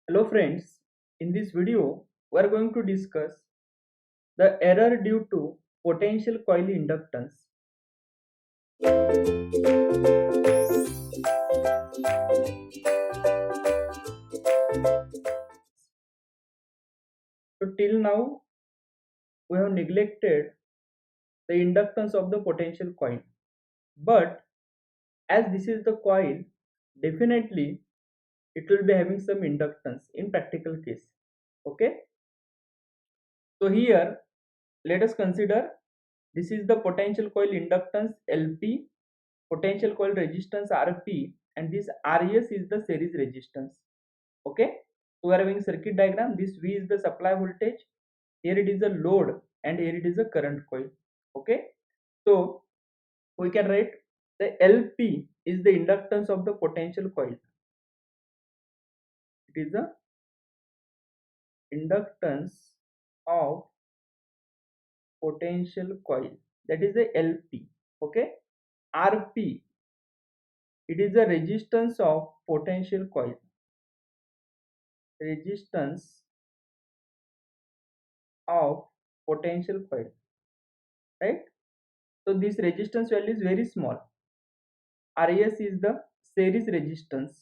Hello friends, in this video we are going to discuss the error due to potential coil inductance. So till now we have neglected the inductance of the potential coil, but as this is the coil, definitely it will be having some inductance in practical case. Okay, so here let us consider this is the potential coil inductance LP, potential coil resistance RP, and this RS is the series resistance. Okay, so we are having circuit diagram. This V is the supply voltage, here it is a load, and here it is a current coil. Okay, so we can write the LP is the inductance of the potential coil. It is the inductance of potential coil, that is the LP. Okay, RP, it is the resistance of potential coil, resistance of potential coil, right? So this resistance value is very small. RS is the series resistance.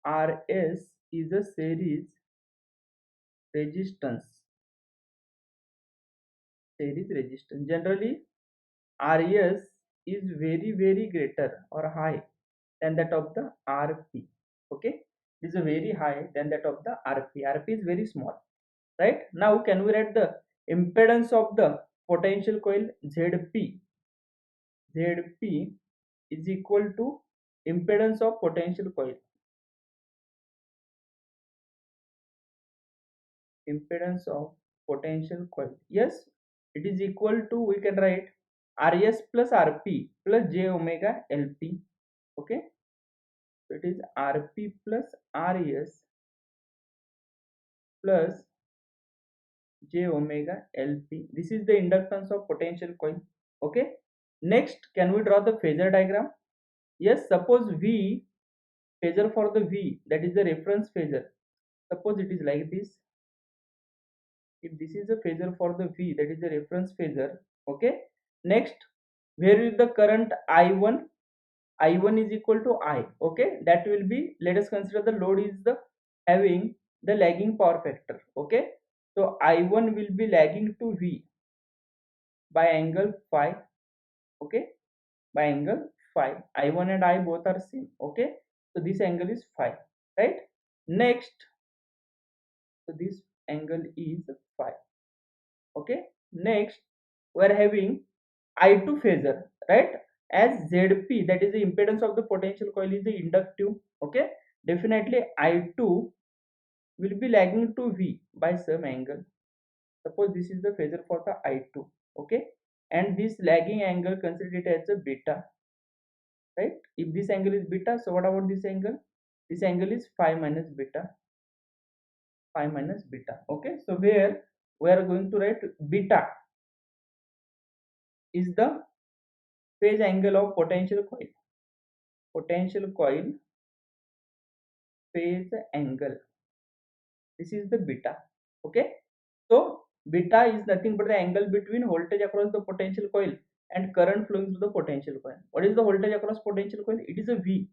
RS is a series resistance. Series resistance. Generally, RS is very greater or high than that of the RP. Okay, it is a very high than that of the RP. RP is very small, right? Now, can we write the impedance of the potential coil ZP? ZP is equal to impedance of potential coil. Impedance of potential coil, yes, it is equal to, we can write RS plus RP plus j omega LP. Okay, so it is RP plus RS plus j omega LP. This is the inductance of potential coil. Okay, next, can we draw the phasor diagram? Yes, suppose V, phasor for the V, that is the reference phasor. Suppose it is like this. If this is a phasor for the V, that is the reference phasor. Okay, next, where is the current I1? I1 is equal to I. Okay, that will be, let us consider the load is the having the lagging power factor. Okay, so I1 will be lagging to V by angle phi. Okay, by angle phi. I1 and I both are same. Okay, so this angle is phi, right? Next, so this angle is phi. Okay, next, we are having I2 phasor, right? As ZP, that is the impedance of the potential coil, is the inductive. Okay, definitely I2 will be lagging to V by some angle. Suppose this is the phasor for the I2. Okay, and this lagging angle, consider it as a beta, right? If this angle is beta, so what about this angle? This angle is phi minus beta. Phi minus beta. Okay, so where we are going to write beta is the phase angle of potential coil. Potential coil phase angle, this is the beta. Okay, so beta is nothing but the angle between voltage across the potential coil and current flowing through the potential coil. What is the voltage across potential coil? It is a V.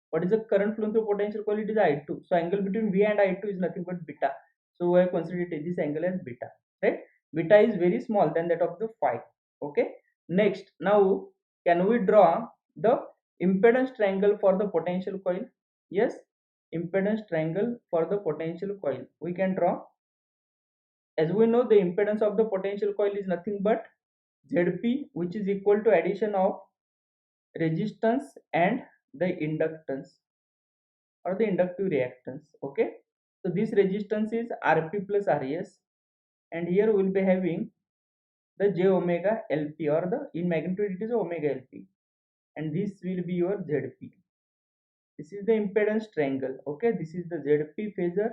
What is the current flowing through potential coil? It is I2. So angle between V and I2 is nothing but beta. So I consider this angle as beta, right? Beta is very small than that of the phi. Okay, next, now can we draw the impedance triangle for the potential coil? Yes, impedance triangle for the potential coil we can draw. As we know, the impedance of the potential coil is nothing but Zp, which is equal to addition of resistance and the inductance or the inductive reactance. Okay, so this resistance is Rp plus Rs, and here we will be having the j omega Lp, or the in magnitude it is omega Lp, and this will be your Zp. This is the impedance triangle. Okay, this is the Zp phasor,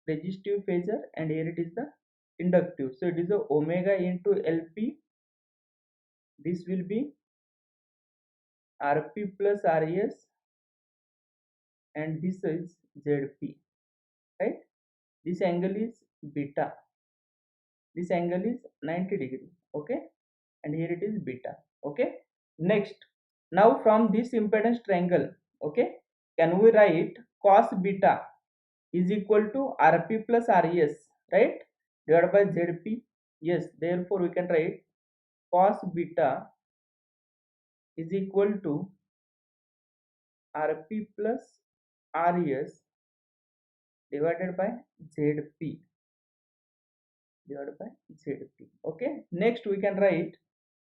resistive phasor, and here it is the inductive. So it is the omega into Lp. This will be Rp plus Rs, and this is Zp. right? This angle is beta, this angle is 90 degree, okay, and here it is beta, okay. Next, now from this impedance triangle, okay, can we write cos beta is equal to rp plus res, right, divided by zp? Yes, therefore we can write cos beta is equal to rp plus res divided by zp, divided by zp, okay. Next we can write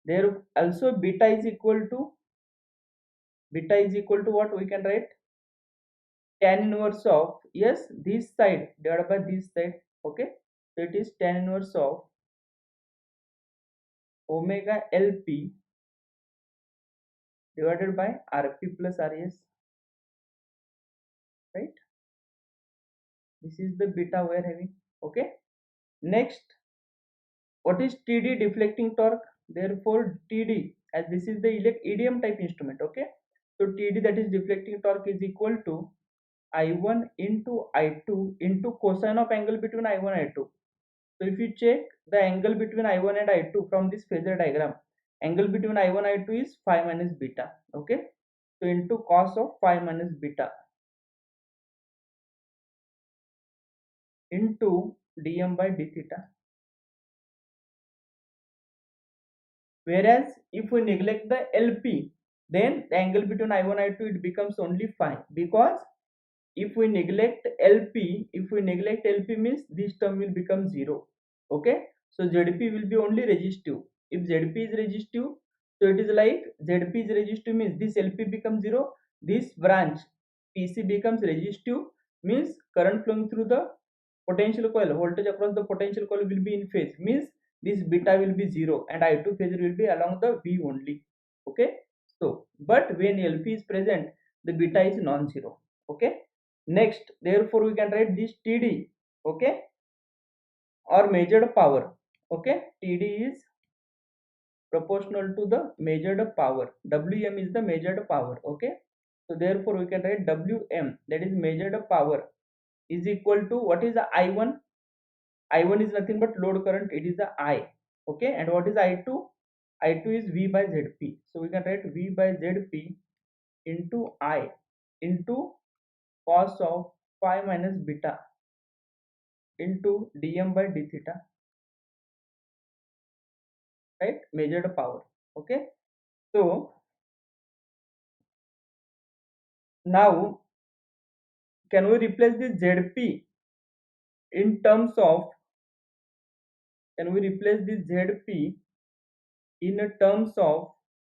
there also beta is equal to what we can write, tan inverse of, yes, this side divided by this side, okay. So it is tan inverse of omega lp divided by rp plus res, right? This is the beta we are having, okay. Next, what is td deflecting torque? Therefore td, as this is the EDM type instrument, okay, so td, that is deflecting torque, is equal to I1 into I2 into cosine of angle between I1 and I2. So if you check the angle between I1 and I2 from this phasor diagram, angle between I1 and I2 is phi minus beta, okay. So into cos of phi minus beta into dm by d theta. Whereas if we neglect the LP, then the angle between I1 and I2, it becomes only phi, because if we neglect LP, means this term will become 0, okay. So ZP will be only resistive. If ZP is resistive, so it is like ZP is resistive means this LP becomes 0, this branch PC becomes resistive, means current flowing through the potential coil, voltage across the potential coil will be in phase, means this beta will be 0 and I2 phasor will be along the V only, okay. So but when LP is present, the beta is non-zero, okay. Next, therefore we can write this TD, okay, or measured power, okay. TD is proportional to the measured power, Wm is the measured power, okay. So therefore we can write Wm, that is measured power, is equal to, what is the I1? I1 is nothing but load current, it is the I, okay. And what is I2? I2 is V by Zp, so we can write V by Zp into I into cos of phi minus beta into dm by d theta, right, measured power, okay. So now can we replace this zp in terms of, can we replace this zp in terms of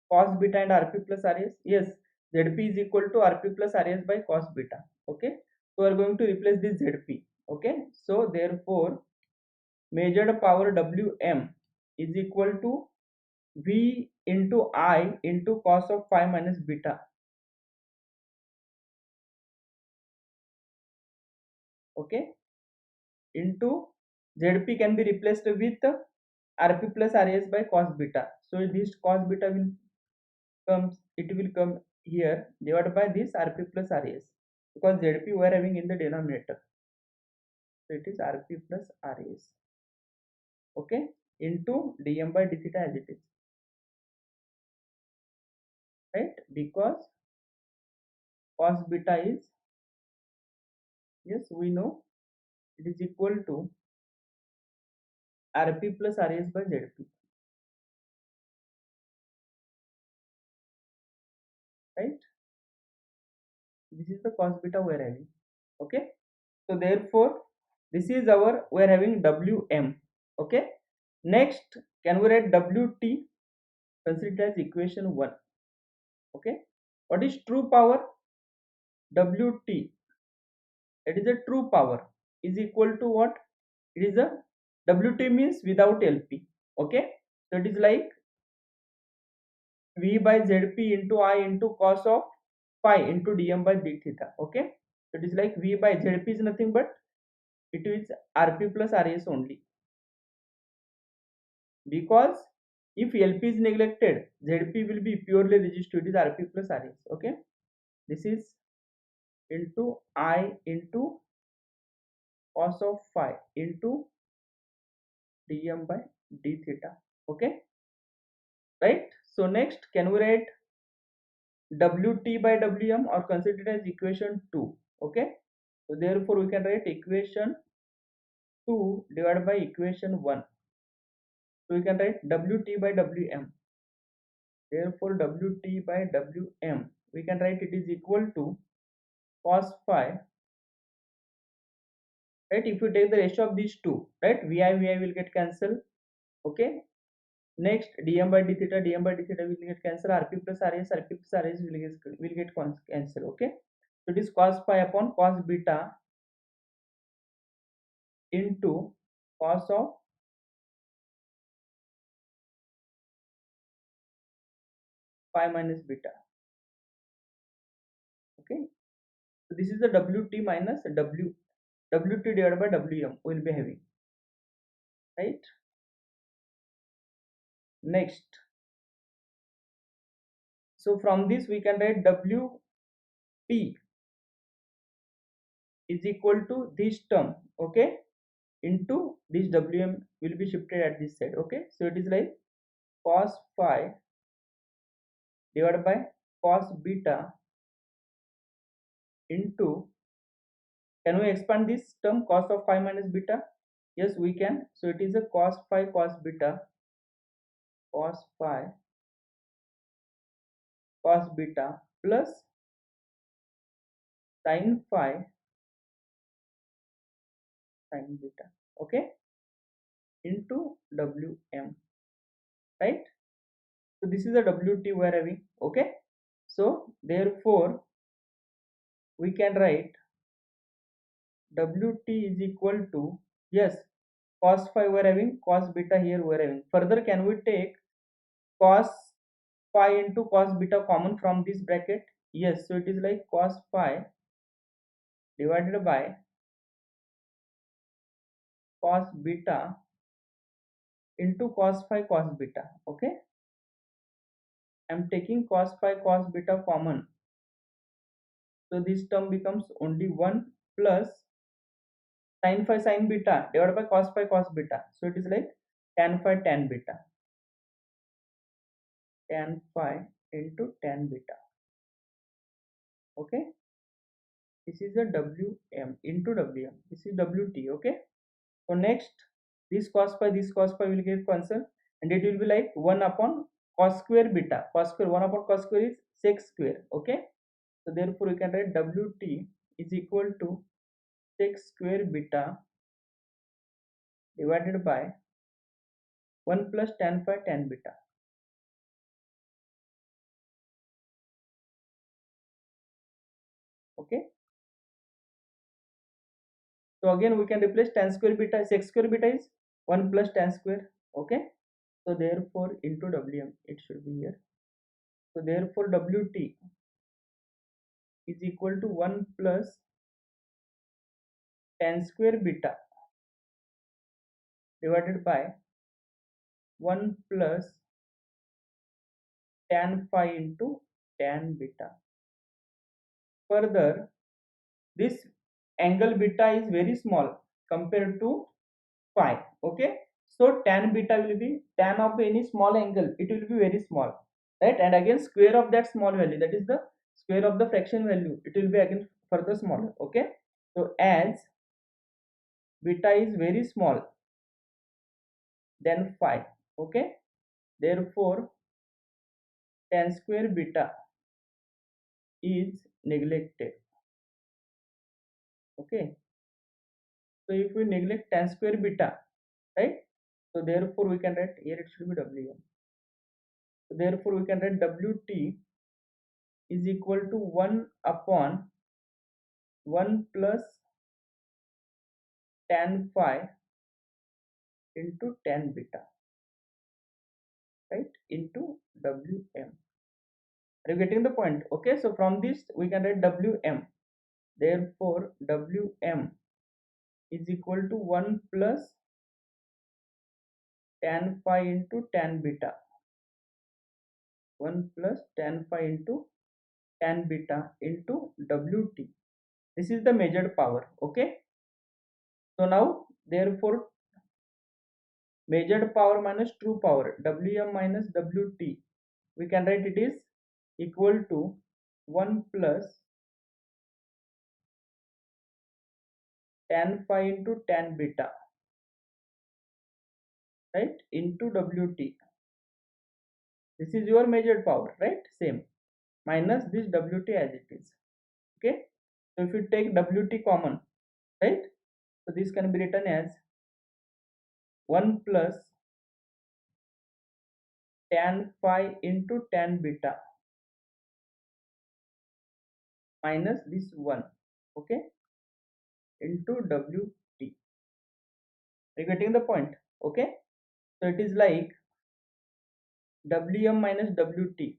cos beta and rp plus rs? Yes, zp is equal to rp plus rs by cos beta, okay. So we are going to replace this zp, okay. So therefore measured power Wm is equal to V into I into cos of phi minus beta, okay, into Zp can be replaced with Rp plus Rs by cos beta. So this cos beta will come here divided by this Rp plus Rs, because Zp we are having in the denominator. So it is Rp plus Rs, okay, into dm by d theta as it is, right, because cos beta is, yes, we know it is equal to Rp plus Rs by Zp, right. This is the cos beta we are having, okay. So therefore this is our, we are having Wm, okay. Next, can we write Wt? Consider it as equation 1, okay. What is true power? Wt, it is a true power, is equal to what? It is a, Wt means without Lp, okay. So it is like V by Zp into I into cos of phi into dm by d theta, okay. So it is like V by Zp is nothing but it is Rp plus Rs only, because if LP is neglected, ZP will be purely resistive, it is Rp plus Rs, okay. This is into I into cos of phi into dm by d theta. Okay, right? So next, can we write wt by wm or consider it as equation 2? Okay, so therefore we can write equation 2 divided by equation 1. So we can write wt by wm. Therefore wt by wm, we can write it is equal to cos phi, right? If you take the ratio of these two, right, vi will get cancelled. Okay, next dm by d theta, dm by d theta will get cancelled. Rp plus rs, rp plus rs will get cancelled. Okay, so it is cos phi upon cos beta into cos of phi minus beta. Okay, so this is the wt minus wt divided by wm will be having, right? Next, so from this we can write wt is equal to this term, okay, into this wm will be shifted at this side. Okay, so it is like cos phi divided by cos beta into, can we expand this term cos of phi minus beta? Yes, we can. So it is a cos phi cos beta, cos phi cos beta plus sin phi sin beta. Okay, into wm, right? So this is the wt we are having. Okay, so therefore we can write wt is equal to, yes, cos phi we are having, cos beta here we are having. Further, can we take cos phi into cos beta common from this bracket? Yes, so it is like cos phi divided by cos beta into cos phi cos beta. Okay, I am taking cos phi cos beta common, so this term becomes only 1 plus sin phi sin beta divided by cos phi cos beta, so it is like tan phi tan beta, tan phi into tan beta. Okay, this is a wm into wm, this is wt. Okay, so next, this cos phi will get cancelled, and it will be like 1 upon cos square beta, cos square 1 upon cos square is sec square. Okay, so therefore we can write wt is equal to sec square beta divided by 1 plus tan phi tan beta. Okay, so again we can replace tan square beta, sec square beta is 1 plus tan square. Okay, so therefore into wm it should be here. So therefore wt is equal to 1 plus tan square beta divided by 1 plus tan phi into tan beta. Further, this angle beta is very small compared to phi. Okay, so tan beta will be, tan of any small angle, it will be very small, right? And again square of that small value, that is the square of the fraction value, it will be again further smaller. Okay, so as beta is very small than phi, okay, therefore tan square beta is neglected. Okay, so if we neglect tan square beta, right, so therefore we can write here, it should be wm. So therefore we can write wt is equal to 1 upon 1 plus tan phi into tan beta, right, into wm. Are you getting the point? Okay, so from this we can write wm. Therefore wm is equal to 1 plus tan phi into tan beta, 1 plus tan phi into tan beta into wt. This is the measured power. Okay, So now therefore measured power minus true power, Wm minus Wt, we can write it is equal to 1 plus tan phi into tan beta, right, into Wt. This is your measured power, right? Same, minus this Wt as it is. Okay, so if you take Wt common, right, so this can be written as 1 plus tan phi into tan beta minus this 1, okay, into Wt. Are you getting the point? Okay, so it is like Wm minus Wt.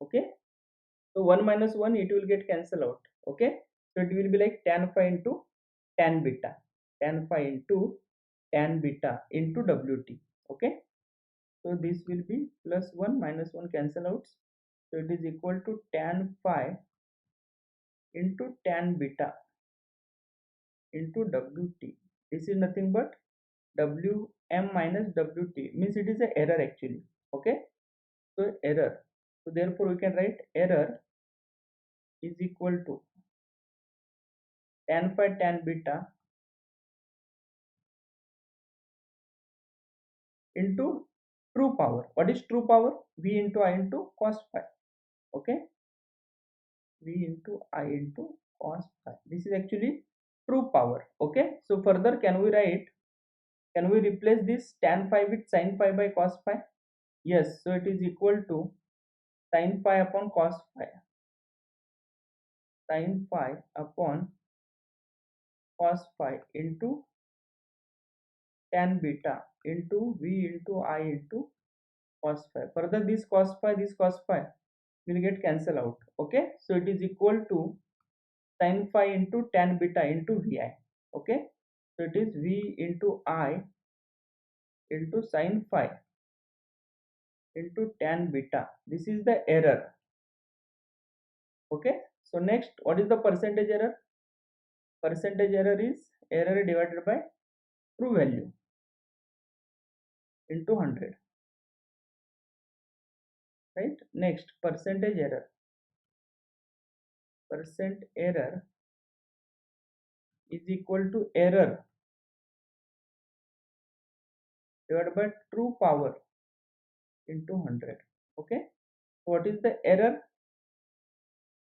Okay, so 1 minus 1, it will get cancelled out. Okay, so it will be like tan phi into tan beta, tan phi into tan beta into Wt. Okay, so this will be plus 1 minus 1 cancel out, so it is equal to tan phi into tan beta into Wt. This is nothing but Wm minus Wt, means it is an error actually. Okay, so error, so therefore we can write error is equal to tan phi tan beta into true power. What is true power? V into I into cos phi. Okay, V into I into cos phi. This is actually true power. Okay, so further can we write, can we replace this tan phi with sin phi by cos phi? Yes, so it is equal to sin phi upon cos phi, sin phi upon cos phi into tan beta into V into I into cos phi. Further this cos phi will get cancelled out. Okay, so it is equal to sin phi into tan beta into Vi. Okay, so it is V into I into sin phi into tan beta. This is the error. Okay, so next, what is the percentage error? Percentage error is error divided by true value into 100, right? Next, percentage error, percent error is equal to error divided by true power into 100. Okay, what is the error?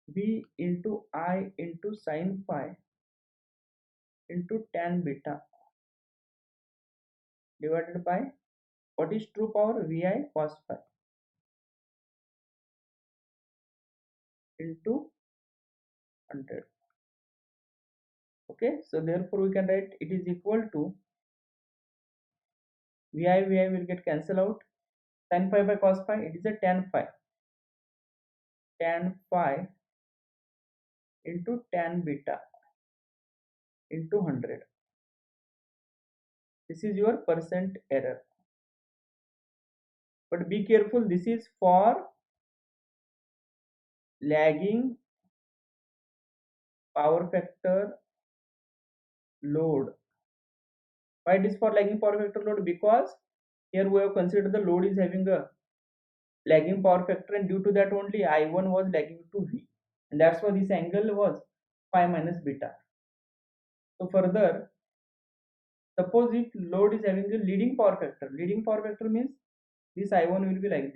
V into I into sin phi into tan beta divided by, what is true power? Vi cos phi into 100. Okay, so therefore we can write it is equal to Vi will get cancelled out, sin phi by cos phi, it is a tan phi into tan beta into 100. This is your percent error, but be careful, this is for lagging power factor load. Why it is for lagging power factor load? Because here we have considered the load is having a lagging power factor, and due to that only I1 was lagging to V, and that's why this angle was phi minus beta. So further, suppose if load is having a leading power factor means this I1 will be like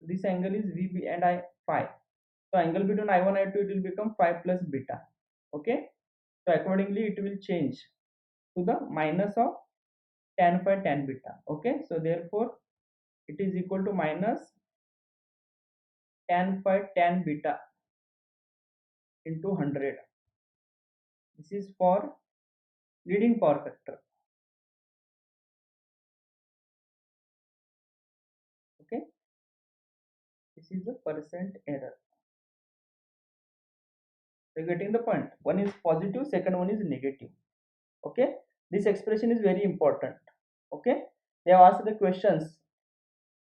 this angle is VB and I phi, so angle between I1 and I2 it will become phi plus beta. Okay, so accordingly it will change to the minus of tan phi tan beta. Okay, so therefore it is equal to minus tan phi tan beta into 100. This is for leading power factor. Okay, this is the percent error. So you're getting the point. One is positive, second one is negative. Okay, this expression is very important. Okay, they have asked the questions,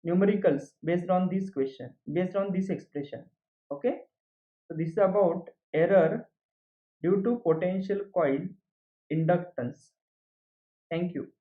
numericals based on this question, based on this expression. Okay, So this is about error due to potential coil inductance. Thank you.